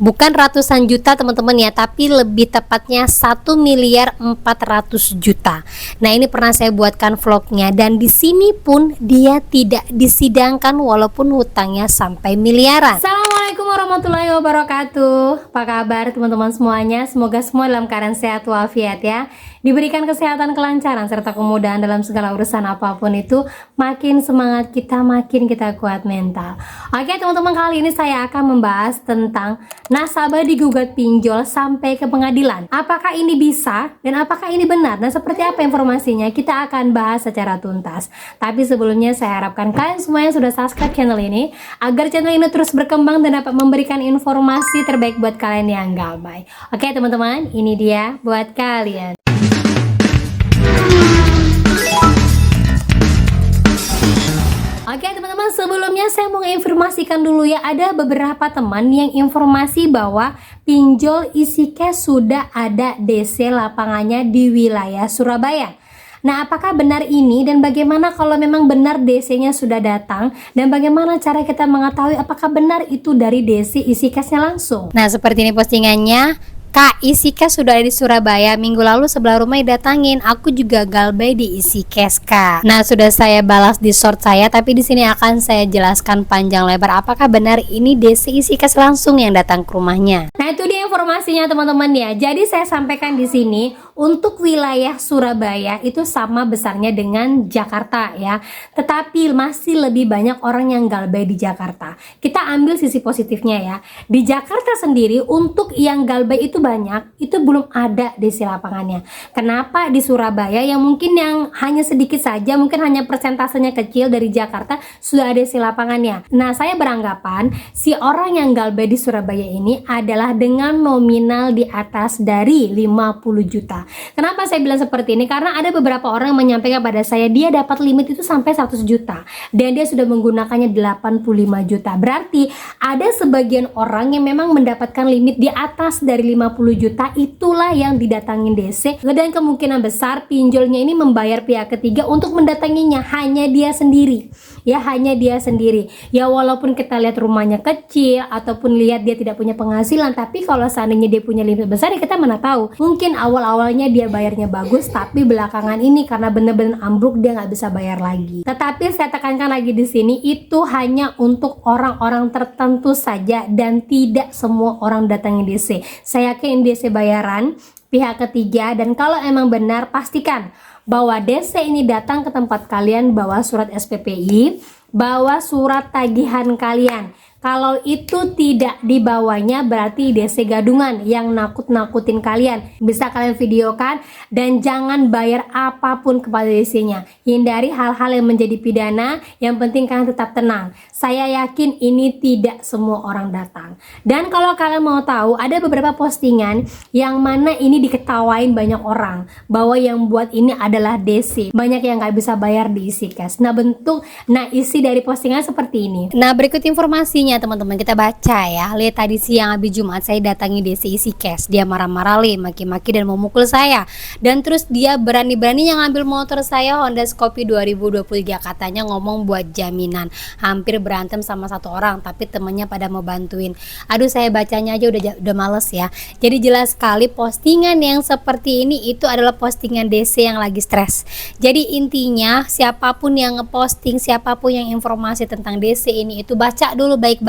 Bukan ratusan juta teman-teman ya, tapi lebih tepatnya 1.400.000.000. Nah, ini pernah saya buatkan vlognya dan di sini pun dia tidak disidangkan walaupun hutangnya sampai miliaran. Assalamualaikum warahmatullahi wabarakatuh. Apa kabar teman-teman semuanya? Semoga semua dalam keadaan sehat walafiat ya. Diberikan kesehatan, kelancaran, serta kemudahan dalam segala urusan apapun itu. Makin semangat kita, makin kita kuat mental. Oke teman-teman, kali ini saya akan membahas tentang nasabah digugat pinjol sampai ke pengadilan. Apakah ini bisa dan apakah ini benar? Dan seperti apa informasinya? Kita akan bahas secara tuntas. Tapi sebelumnya saya harapkan kalian semuanya sudah subscribe channel ini agar channel ini terus berkembang dan dapat memberikan informasi terbaik buat kalian yang galbay. Oke teman-teman, ini dia buat kalian. Oke teman-teman, sebelumnya saya mau informasikan dulu ya, ada beberapa teman yang informasi bahwa pinjol isi cash sudah ada DC lapangannya di wilayah Surabaya. Nah, apakah benar ini dan bagaimana kalau memang benar DC-nya sudah datang dan bagaimana cara kita mengetahui apakah benar itu dari DC isi cashnya langsung? Nah, seperti ini postingannya. Kak, isi cash sudah ada di Surabaya. Minggu lalu sebelah rumah didatangin. Aku juga galbay di isi cash, Kak. Nah, sudah saya balas di short saya, tapi di sini akan saya jelaskan panjang lebar apakah benar ini DC isi cash langsung yang datang ke rumahnya. Nah, itu dia informasinya teman-teman ya. Jadi saya sampaikan di sini untuk wilayah Surabaya itu sama besarnya dengan Jakarta ya. Tetapi masih lebih banyak orang yang galbay di Jakarta. Kita ambil sisi positifnya ya. Di Jakarta sendiri untuk yang galbay itu banyak, itu belum ada DC lapangannya. Kenapa di Surabaya yang mungkin yang hanya sedikit saja, mungkin hanya persentasenya kecil dari Jakarta sudah ada DC lapangannya. Nah, saya beranggapan si orang yang galbay di Surabaya ini adalah dengan nominal di atas dari 50 juta. Kenapa saya bilang seperti ini? Karena ada beberapa orang yang menyampaikan pada saya dia dapat limit itu sampai 100 juta dan dia sudah menggunakannya 85 juta. Berarti ada sebagian orang yang memang mendapatkan limit di atas dari 50 juta, itulah yang didatangin DC dan kemungkinan besar pinjolnya ini membayar pihak ketiga untuk mendatanginya hanya dia sendiri ya, hanya dia sendiri ya. Walaupun kita lihat rumahnya kecil ataupun lihat dia tidak punya penghasilan, tapi kalau seandainya dia punya limit besar ya kita mana tahu, mungkin awal-awalnya dia bayarnya bagus tapi belakangan ini karena benar-benar ambruk dia nggak bisa bayar lagi. Tetapi saya tekankan lagi di sini, itu hanya untuk orang-orang tertentu saja dan tidak semua orang datangin DC. Saya yakin DC bayaran pihak ketiga, dan kalau emang benar pastikan bahwa DC ini datang ke tempat kalian, bawa surat SPPI, bawa surat tagihan kalian. Kalau itu tidak dibawanya berarti DC gadungan yang nakut-nakutin kalian. Bisa kalian videokan dan jangan bayar apapun kepada DC-nya. Hindari hal-hal yang menjadi pidana, yang penting kalian tetap tenang. Saya yakin ini tidak semua orang datang. Dan kalau kalian mau tahu, ada beberapa postingan yang mana ini diketawain banyak orang bahwa yang buat ini adalah DC. Banyak yang nggak bisa bayar di isi cash. Nah, isi dari postingan seperti ini. Nah, berikut informasinya teman-teman, kita baca ya. Lihat tadi siang habis Jumat saya datangi DC isi cash. Dia marah-marah, maki-maki dan memukul saya. Dan terus dia berani-berani yang ngambil motor saya Honda Scoopy 2023, katanya ngomong buat jaminan. Hampir berantem sama satu orang, tapi temennya pada mau bantuin. Aduh, saya bacanya aja udah males ya. Jadi jelas sekali postingan yang seperti ini itu adalah postingan DC yang lagi stres. Jadi intinya siapapun yang ngeposting, siapapun yang informasi tentang DC ini itu baca dulu baik-baik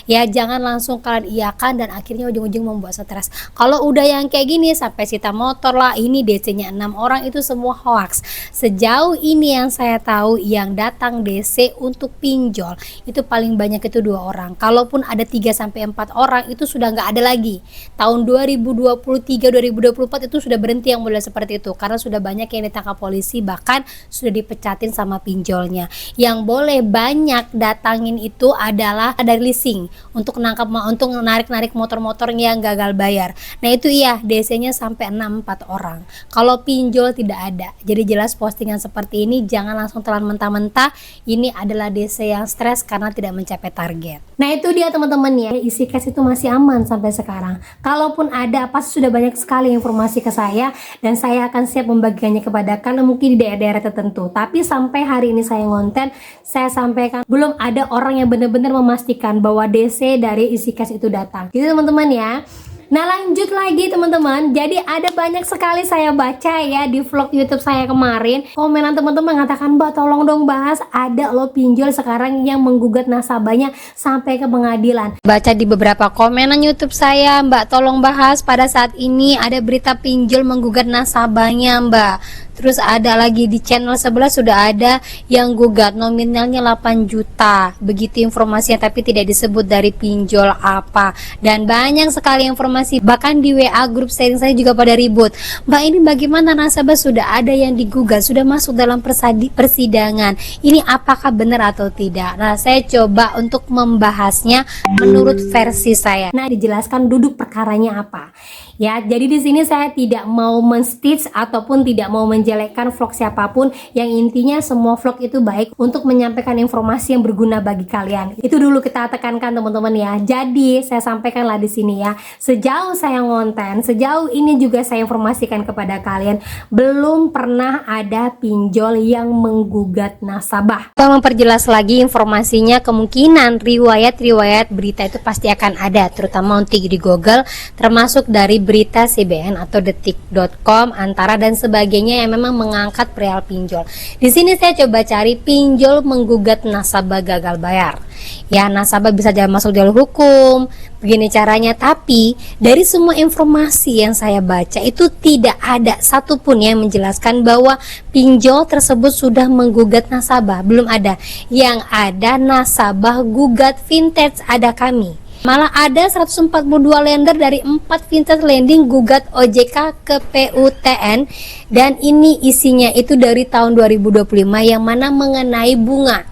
ya, jangan langsung kalian iakan dan akhirnya ujung-ujung membuat stres. Kalau udah yang kayak gini sampai sita motor lah, ini DC-nya 6 orang, itu semua hoax. Sejauh ini yang saya tahu yang datang DC untuk pinjol itu paling banyak itu 2 orang. Kalaupun ada 3-4 orang itu sudah nggak ada lagi. Tahun 2023-2024 itu sudah berhenti yang model seperti itu karena sudah banyak yang ditangkap polisi, bahkan sudah dipecatin sama pinjolnya. Yang boleh banyak datangin itu adalah dari leasing untuk narik-narik motor-motor yang gagal bayar. Nah, itu iya DC-nya sampai 6-4 orang. Kalau pinjol tidak ada. Jadi jelas postingan seperti ini jangan langsung telan mentah-mentah. Ini adalah DC yang stres karena tidak mencapai target. Nah, itu dia teman-teman ya, isi cash itu masih aman sampai sekarang. Kalaupun ada, pasti sudah banyak sekali informasi ke saya dan saya akan siap membagikannya kepada kalian mungkin di daerah-daerah tertentu. Tapi sampai hari ini saya ngonten, saya sampaikan belum ada orang yang benar-benar memastikan membuktikan bahwa DC dari isi cash itu datang. Gitu teman-teman ya. Nah lanjut lagi teman-teman, jadi ada banyak sekali saya baca ya di vlog YouTube saya kemarin, komenan teman-teman mengatakan, Mbak tolong dong bahas, ada loh pinjol sekarang yang menggugat nasabahnya sampai ke pengadilan. Baca di beberapa komenan YouTube saya, Mbak tolong bahas, pada saat ini ada berita pinjol menggugat nasabahnya Mbak. Terus ada lagi di channel sebelah sudah ada yang gugat nominalnya 8 juta. Begitu informasinya tapi tidak disebut dari pinjol apa. Dan banyak sekali informasi, bahkan di WA grup sharing saya juga pada ribut. Mbak ini bagaimana nasabah sudah ada yang digugat, sudah masuk dalam persidangan. Ini apakah benar atau tidak? Nah, saya coba untuk membahasnya menurut versi saya. Nah, dijelaskan duduk perkaranya apa. Ya, jadi di sini saya tidak mau men-stitch ataupun tidak mau menjelekkan vlog siapapun. Yang intinya semua vlog itu baik untuk menyampaikan informasi yang berguna bagi kalian. Itu dulu kita tekankan teman-teman ya. Jadi saya sampaikanlah di sini ya. Sejauh saya ngonten, sejauh ini juga saya informasikan kepada kalian, belum pernah ada pinjol yang menggugat nasabah. Untuk memperjelas lagi informasinya, kemungkinan riwayat-riwayat berita itu pasti akan ada, terutama untuk di Google, termasuk dari berita CBN atau detik.com, Antara dan sebagainya yang memang mengangkat perihal pinjol. Di sini saya coba cari pinjol menggugat nasabah gagal bayar. Ya, nasabah bisa masuk jalur hukum. Begini caranya, tapi dari semua informasi yang saya baca itu tidak ada satupun yang menjelaskan bahwa pinjol tersebut sudah menggugat nasabah. Belum ada. Yang ada nasabah gugat vintage ada kami. Malah ada 142 lender dari 4 vintage lending gugat OJK ke PUTN, dan ini isinya itu dari tahun 2025 yang mana mengenai bunga.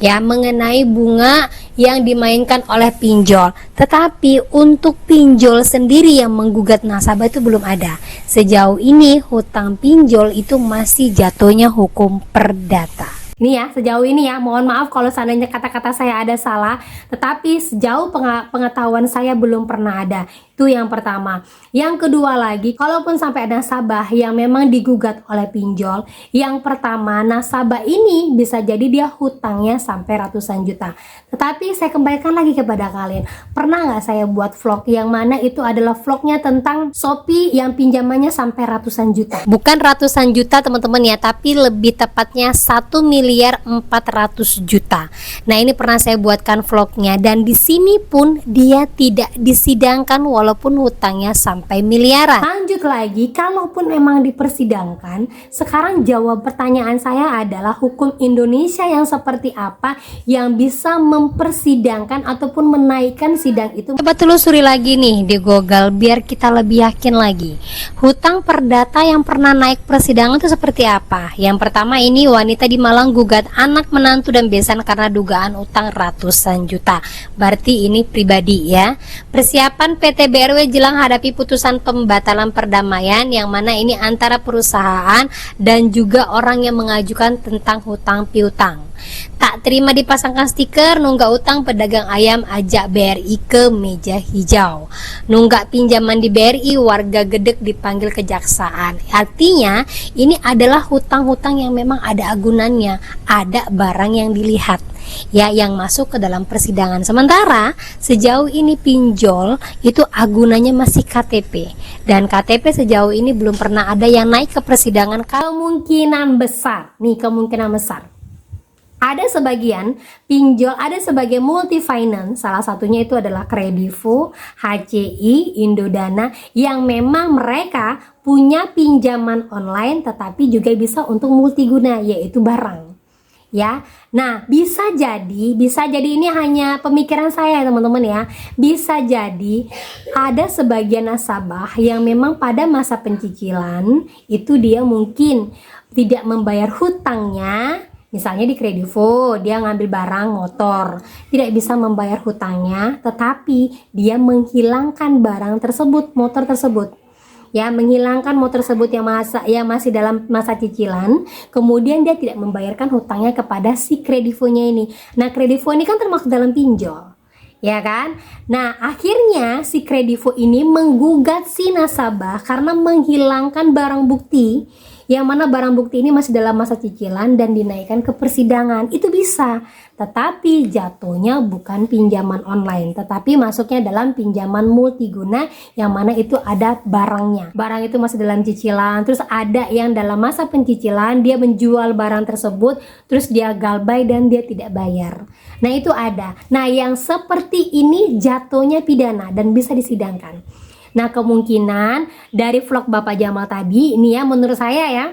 Ya, mengenai bunga yang dimainkan oleh pinjol. Tetapi untuk pinjol sendiri yang menggugat nasabah itu belum ada. Sejauh ini hutang pinjol itu masih jatuhnya hukum perdata. Ini ya, sejauh ini ya, mohon maaf kalau seandainya kata-kata saya ada salah, tetapi sejauh pengetahuan saya belum pernah ada. Itu yang pertama. Yang kedua lagi, kalaupun sampai ada nasabah yang memang digugat oleh pinjol, yang pertama, nasabah ini bisa jadi dia hutangnya sampai ratusan juta. Tetapi saya kembalikan lagi kepada kalian, pernah nggak saya buat vlog yang mana itu adalah vlognya tentang Shopee yang pinjamannya sampai ratusan juta? Bukan ratusan juta teman-teman ya, tapi lebih tepatnya 1.400.000.000. Nah, ini pernah saya buatkan vlognya, dan di sini pun dia tidak disidangkan walaupun hutangnya sampai miliaran. Lanjut lagi, kalaupun memang dipersidangkan, sekarang jawab pertanyaan saya adalah hukum Indonesia yang seperti apa yang bisa mempersidangkan ataupun menaikkan sidang itu? Coba telusuri lagi nih di Google biar kita lebih yakin lagi. Hutang perdata yang pernah naik persidangan itu seperti apa? Yang pertama, ini wanita di Malang gugat anak, menantu dan besan karena dugaan utang ratusan juta. Berarti ini pribadi ya. Persiapan PT BRW jelang hadapi putusan pembatalan perdamaian, yang mana ini antara perusahaan dan juga orang yang mengajukan tentang hutang piutang. Tak terima dipasangkan stiker, nunggak utang pedagang ayam ajak BRI ke meja hijau. Nunggak pinjaman di BRI, warga Gedek dipanggil kejaksaan. Artinya ini adalah hutang-hutang yang memang ada agunannya, ada barang yang dilihat ya, yang masuk ke dalam persidangan. Sementara sejauh ini pinjol itu agunannya masih KTP, dan KTP sejauh ini belum pernah ada yang naik ke persidangan. Kemungkinan besar nih, kemungkinan besar ada sebagian pinjol, ada sebagai multi finance, salah satunya itu adalah Kredivo, HCI, Indodana, yang memang mereka punya pinjaman online tetapi juga bisa untuk multiguna, yaitu barang. Ya, nah bisa jadi ini hanya pemikiran saya teman-teman ya. Bisa jadi ada sebagian nasabah yang memang pada masa pencicilan itu dia mungkin tidak membayar hutangnya. Misalnya di Kredivo, dia ngambil barang motor, tidak bisa membayar hutangnya, tetapi dia menghilangkan barang tersebut, motor tersebut. Ya, menghilangkan motor tersebut yang masih dalam masa cicilan, kemudian dia tidak membayarkan hutangnya kepada si Kredivonya ini. Nah, Kredivo ini kan termasuk dalam pinjol, ya kan? Nah, akhirnya si Kredivo ini menggugat si nasabah karena menghilangkan barang bukti yang mana barang bukti ini masih dalam masa cicilan dan dinaikkan ke persidangan, itu bisa. Tetapi jatuhnya bukan pinjaman online, tetapi masuknya dalam pinjaman multiguna yang mana itu ada barangnya. Barang itu masih dalam cicilan, terus ada yang dalam masa pencicilan dia menjual barang tersebut, terus dia galbay dan dia tidak bayar. Nah itu ada. Nah yang seperti ini jatuhnya pidana dan bisa disidangkan. Nah kemungkinan dari vlog Bapak Jamal tadi, ini ya menurut saya ya,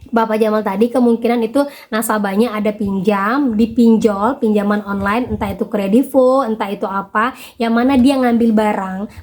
Bapak Jamal tadi kemungkinan itu nasabahnya ada dipinjol, pinjaman online, entah itu kredivo, entah itu apa, yang mana dia ngambil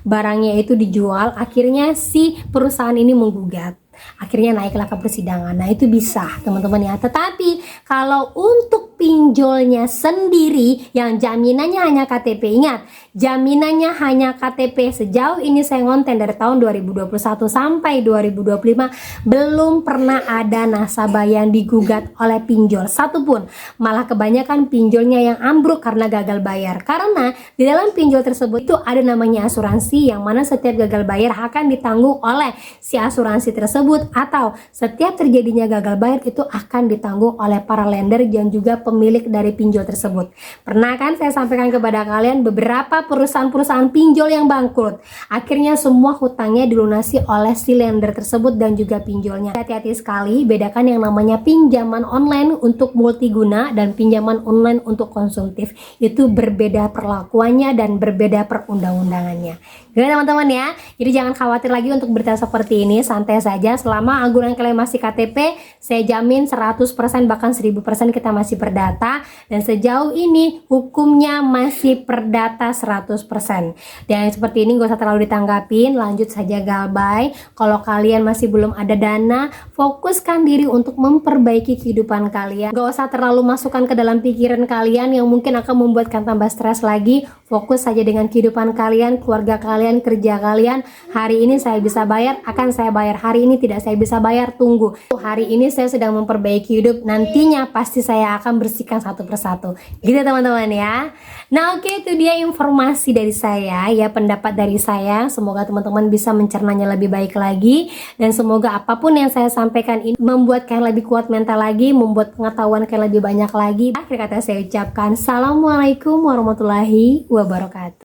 barangnya itu dijual, akhirnya si perusahaan ini menggugat. Akhirnya naiklah ke persidangan. Nah itu bisa teman-teman ya. Tetapi kalau untuk pinjolnya sendiri yang jaminannya hanya KTP, ingat jaminannya hanya KTP. Sejauh ini saya ngonten dari tahun 2021 sampai 2025 belum pernah ada nasabah yang digugat oleh pinjol satupun. Malah kebanyakan pinjolnya yang ambruk karena gagal bayar. Karena di dalam pinjol tersebut itu ada namanya asuransi, yang mana setiap gagal bayar akan ditanggung oleh si asuransi tersebut, atau setiap terjadinya gagal bayar itu akan ditanggung oleh para lender dan juga pemilik dari pinjol tersebut. Pernah kan saya sampaikan kepada kalian beberapa perusahaan-perusahaan pinjol yang bangkrut, akhirnya semua hutangnya dilunasi oleh si lender tersebut dan juga pinjolnya. Hati-hati sekali, bedakan yang namanya pinjaman online untuk multiguna dan pinjaman online untuk konsumtif. Itu berbeda perlakuannya dan berbeda perundang-undangannya. Jadi teman-teman ya, jadi jangan khawatir lagi untuk berita seperti ini, santai saja. Selama angguran kalian masih KTP, saya jamin 100% bahkan 1000% kita masih perdata, dan sejauh ini hukumnya masih perdata 100%. Dan seperti ini gak usah terlalu ditanggapin, lanjut saja galbay. Kalau kalian masih belum ada dana, fokuskan diri untuk memperbaiki kehidupan kalian. Gak usah terlalu masukkan ke dalam pikiran kalian yang mungkin akan membuatkan tambah stres lagi. Fokus saja dengan kehidupan kalian, keluarga kalian, kerja kalian. Hari ini saya bisa bayar, akan saya bayar. Hari ini tidak saya bisa bayar, tunggu. Hari ini saya sedang memperbaiki hidup, nantinya pasti saya akan bersihkan satu persatu. Gitu teman-teman ya. Nah oke, itu dia informasi dari saya ya, pendapat dari saya. Semoga teman-teman bisa mencernanya lebih baik lagi, dan semoga apapun yang saya sampaikan ini membuat kalian lebih kuat mental lagi, membuat pengetahuan kalian lebih banyak lagi. Akhir kata saya ucapkan Assalamualaikum warahmatullahi wabarakatuh.